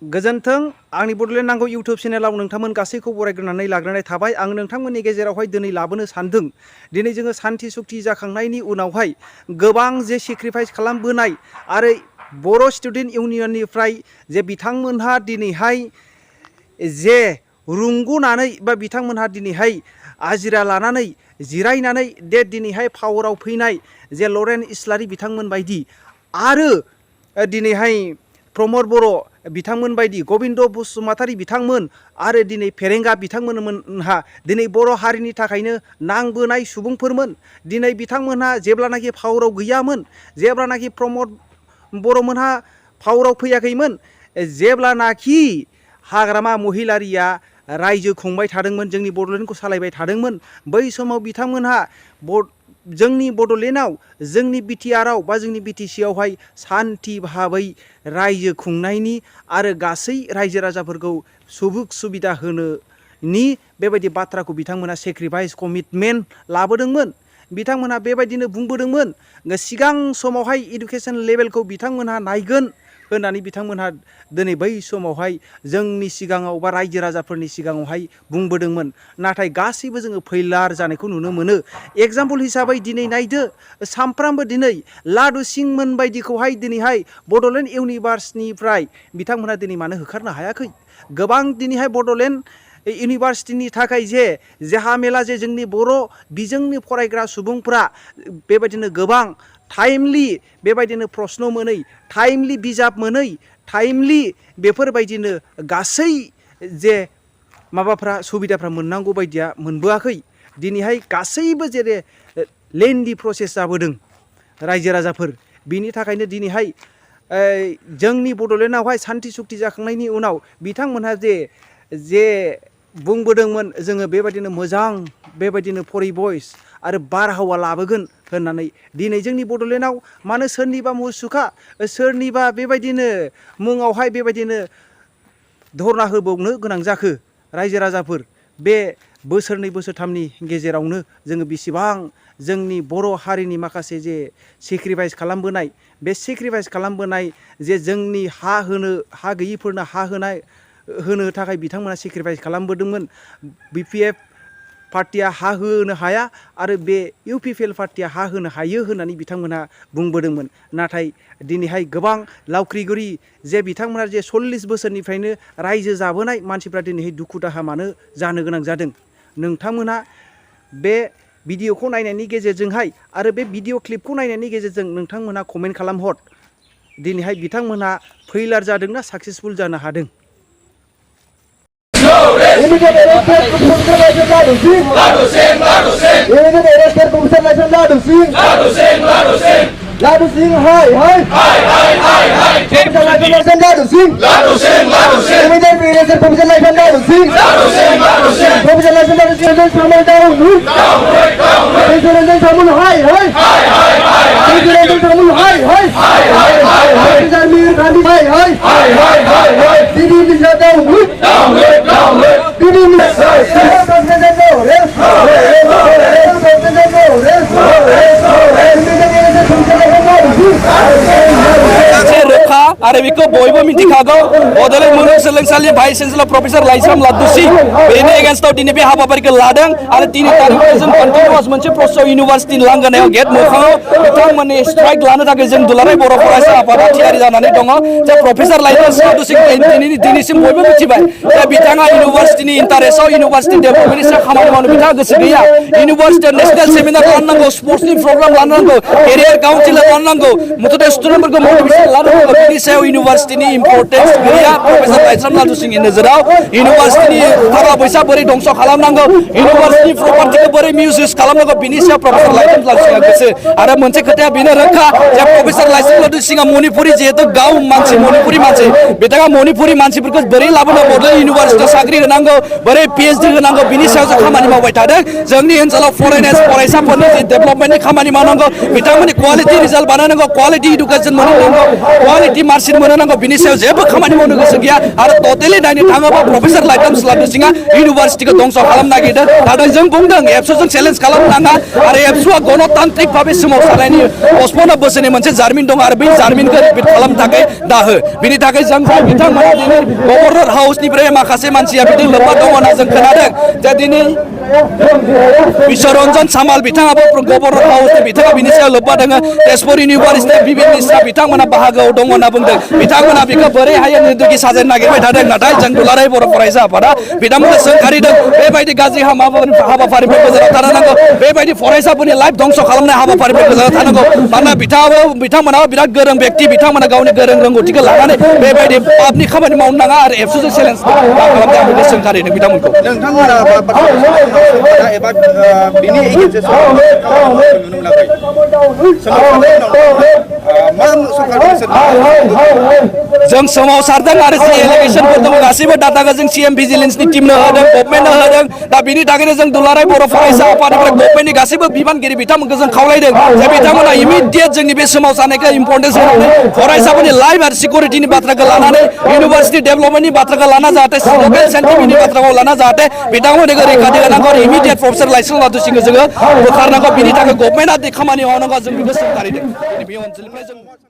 गोजोन्थों आंनि बड'लेण्ड नांगौ इउटुब चेनेलाव नोंथांमोन गासैखौ बरायग्रोनानै लाग्रोनाय थाबाय। आं नोंथांमोननि गेजेरावहाय दिनै लाबोनो सानदों। दिनै जोङो सान्थि सुक्ति जाखांनायनि उनावहाय गोबां जे सेक्रिफाइस खालामबोनाय आरो बर' स्टुडेन्ट इउनियननिफ्राय जे बिथांमोनहा दिनैहाय जे रुंगुनानै बा बिथांमोनहा दिनैहाय आजिरा लानानै जिरायनानै दिनैहाय पावाराव फैनाय जे लरेन इस्लारि बिथांमोन बायदि आरो दिनैहाय प्रमद बर' बिथांमोन बायदि गबिन्द बसुमतारी बिथांमोन आरो दिनै फेरेंगा बिथांमोनहा दिनै बर' हारिनि थाखायनो नांबोनाय सुबुंफोरमोन। दिनै बिथांमोनहा जेब्लानाखि पावाराव गैयामोन, जेब्लानाखि प्रमद बर'मोनहा पावाराव फैयाखैमोन, जेब्लानाखि हाग्रामा महिलारिया रायजो खुंबाय थादोंमोन, जोंनि बड'लेण्डखौ सालायबाय थादोंमोन, बै समाव बिथांमोनहा जोंनि बड'लेण्डआव, जोंनि बिटिआरआव बा जोंनि बिटिसिआवहाय सान्थि भाबै रायजो खुंनायनि आरो गासै रायजो राजाफोरखौ सुजुग सुबिदा होनोनि बेबायदि बाथ्राखौ बिथांमोना सेक्रिफाइस कमिटमेन्ट लाबोदोंमोन। बिथांमोनहा बेबायदिनो बुंबोदोंमोन सिगां समावहाय इडुकेसन लेभेलखौ बिथांमोनहा नायगोन होननानै बिथांमोनहा दिनै बै समावहाय जोंनि सिगाङाव बा रायजो राजाफोरनि सिगाङावहाय बुंबोदोंमोन। नाथाय गासैबो जोङो फैलार जानायखौ नुनो मोनो। एग्जाम्पल हिसाबै दिनै नायदो, सामफ्रामबो दिनै लादु सिंमोन बायदिखौहाय दिनैहाय बड'लेण्ड इउनिभार्सिटिनिफ्राय बिथांमोनहा दिनै मानो होखारनो हायाखै? गोबां दिनैहाय बड'लेण्ड इउनिभार्सिटिनि थाखाय जे हामेला जे जोंनि बर' बिजोंनि फरायग्रा सुबुंफ्रा बेबायदिनो गोबां टाइमलि बेबायदिनो प्रश्न मोनै, टाइमलि बिजाब मोनै, टाइमलि बेफोरबायदिनो गासै जे माबाफ्रा सुबिदाफ्रा मोननांगौ बायदिया मोनबोआखै। दिनैहाय गासैबो जेरै लेन्डि प्रसेस जाबोदों रायजो राजाफोर, बिनि थाखायनो दिनैहाय जोंनि बड'लेण्डआवहाय सान्थि सुक्ति जाखांनायनि उनाव बिथांमोनहा जे बुंबोदोंमोन जोङो बेबायदिनो मोजां बेबायदिनो परिबेस आरो बारहावा लाबोगोन होननानै, दिनै जोंनि बड'लेण्डआव मानो सोरनिबा मुसुखा, सोरनिबा बेबायदिनो मुङावहाय बेबायदिनो धरना होबावनो गोनां जाखो? रायजो राजाफोर, बे बोसोरनै बोसोरथामनि गेजेरावनो जोङो बेसेबां जोंनि बर' हारिनि माखासे जे सेक्रिफाइस खालामबोनाय, बे सेक्रिफाइस खालामबोनाय जे जोंनि हा गैयिफोरनो हा होनो थाखाय बिथांमोना सेक्रिफाइस खालामबोदोंमोन। बिपिएफ पार्टिया हा होनो हाया आरो बे इउपिपिएल पार्टिया हा होनो हायो होननानै बिथांमोनहा बुंबोदोंमोन। नाथाय दिनैहाय गोबां लावख्रिगुरि जे बिथांमोना जे 40 बोसोरनिफ्रायनो रायजो जाबोनाय मानसिफ्रा दिनैहाय दुखु दाहा मानो जानो गोनां जादों? नोंथांमोना बे भिडिअखौ नायनायनि गेजेरजोंहाय आरो बे भिडिअ क्लिपखौ नायनायनि गेजेरजों नोंथांमोना कमेन्ट खालामहर, दिनैहाय बिथांमोनहा फैलार जादोंना साक्सेसफुल जानो हादों? Ladu Singh, hai, hai, hai, hai, hai, hai. Commission Ladu Singh, Ladu Singh, Ladu Singh. Immediate Irrigation Commission Ladu Singh, Ladu Singh, Ladu Singh. Commission Ladu Singh, Samal down, down. President Samal, hai, hai, hai, hai, hai. President Samal, hai, hai, hai, hai, hai, hai. President Mir Gandhi, hai, hai, hai, hai, hai, hai. Didi Misra down, down, down. Didi Misra, President आरो बेखौ बयबो मिथिखागौ बड'लेण्ड मुलुगसोलोंसालि vice chancellor professor Laishram लादु सिंह बेनि एगेन्स्टआव दिनै बे हाबाफारिखौ लादों आरो 3 तारिखआव जों कन्टिनिउआस मोनसे प्रस्ताव इउनिभार्सिटिनि लांगोनायाव गेट मोखाङाव बिथांमोननि स्ट्राइक लानो थाखाय जों दुलाराय बर' फरायसा आफादा थियारि जानानै दङ। जे प्रफेसर लाइस्राम लादु सिंह दिनैसिम बयबो मिथिबाय जे बिथाङा इउनिभार्सिटिनि इन्टारेस्टआव इउनिभार्सिटि डेभेलपमेन्टनि सायाव खामानि मावनो बिथाङा गोसो गैया। इउनिभार्सिटियाव नेशनेल सेमिनार लानांगौ, स्पर्ट्सनि प्रग्राम लानांगौ, केरियार काउन्सिलर लानांगौ, मुथते स्टुडेन्टफोरखौ मटिभेसन लानांगौ, बिनि सायाव इउनिभार्सिटिनि इम्परटेन्स गैया। प्रफेसर लाइस्राम लादु सिंहनि नोजोराव इउनिभार्सिटिनि थाखा फैसा बोरै धंस खालामनांगौ, इउनिभार्सिटिनि प्रपार्टिखौ बोरै मिसइउज खालामनांगौ, बिनि सायाव प्रफेसर लाइस्राम लादु सिंहआ गोसो। आरो मोनसे खोथाया बेनो रोखा जे प्रफेसर लाइस्राम लादु सिंहआ मणिपुरि, जिहेतु गाव मानसि, मणिपुरि मानसि, बिथाङा मणिपुरि मानसिफोरखौ बोरै लाबोनो बड'लेण्ड इउनिभार्सिटियाव साख्रि होनांगौ, बोरै पिएइचडि होनांगौ, बिनि सायाव जों खामानि मावबाय थादों। जोंनि ओनसोलाव फरायसाफोरनि जे डेभेलपमेन्टनि खामानि मावनांगौ, बिथांमोननि क्वालिटि रिजाल्ट बानायनांगौ, क्वालिटि इडुकेसन मोननांगौ, क्वालिटि मार्कस सिट मोनो नांगौ बिनि सायाव जेबो खामानि मावनो गोसो गैया आरो टटेलि नायनो थाङोबा प्रफेसर लाइथाम स्लादु सिंहा इउनिभार्सिटिखौ दंस' खालामनो नागिरदों नाथाय जों बुंदों एबसुजों चेलेन्ज खालामनाङा आरो एबसुआ गणतान्त्रिक भाबे सोमावसारनायनि 55 बोसोरनि मोनसे जारिमिन दं आरो बै जारिमिनखौ रिपिट खालामनो थाखाय दाहो बिनि थाखाय जों बिथांमोना दिनै गभर्नर हाउसनिफ्राय माखासे मानसिया बिदि लोब्बा दङ होनना जों खोनादों जे दिनै बिश्वरन्जन सामाल बिथाङाबो गभर्नर हाउसनि बिथाङा बिनि सायाव लोब्बा दङ तेजपुर इउनिभार्सिटि बिबिन मिश्रा बिथांमोना बाहागोआव दङ होनना बुंदों बिथांमोना बेखौ बोरै हायो निर्दोगि साजायनो नागिरबाय थादों नाथाय जों दुलाराय बर' फरायसा आफादा बिथांमोनखौ सोंखारिदों बेबायदि गाज्रि हाबाफारिनिफ्राय गोजानाव थानांगौ बेबायदि फरायसाफोरनि लाइफ धंस' खालामनाय हाबाफारिनिफ्राय गोजानाव थानांगौ मानोना बिथांमोनाबो बिराद गोरों व्यक्ति बिथांमोना गावनि गोरों रोंगौथिखौ लानानै बेबायदि पापनि खामानि मावनो नाङा आरो एबसुजों चेलेन्ज खालामनो आं बेखौ सोंखारिदों बिथांमोनखौ नोंथांमोना एबा बिनि एगेन्सै नुनो मोनाखै जों सोमावसारदों आरो जि एलिगेसनफोर दङ गासैबो डाटाखौ जों सिएम भिजिलेन्सनि टिमनो होदों गभर्नमेन्टनो होदों दा बिनि थाखायनो जों दुलाराय बर' फरायसा आफादनिफ्राय गभर्नमेन्टनि गासैबो बिबानगिरि बिथांमोनखौ जों खावलायदों जे बिथांमोना इमिडियेट जोंनि बे सोमावसारनायखौ इम्परटेन्स होनानै फरायसाफोरनि लाइफ आरो सिकिउरिटिनि बाथ्राखौ लानानै इउनिभार्सिटि डेभेलपमेन्टनि बाथ्राखौ लाना जाहाथे लकेल सेन्टिमेन्टनि बाथ्राखौ लाना जाहाथे बिथांमोनखौ रैखाथि होनांगौ आरो इमिडियेट प्रफेसर लाइसेन्स लादुसिंखौ जोङो बोखारनांगौ बिनि थाखाय गभर्नमेन्टआ खामानि मावनांगौ जों बेखौ सोंखारिदों बे ओनसोलनिफ्राय जों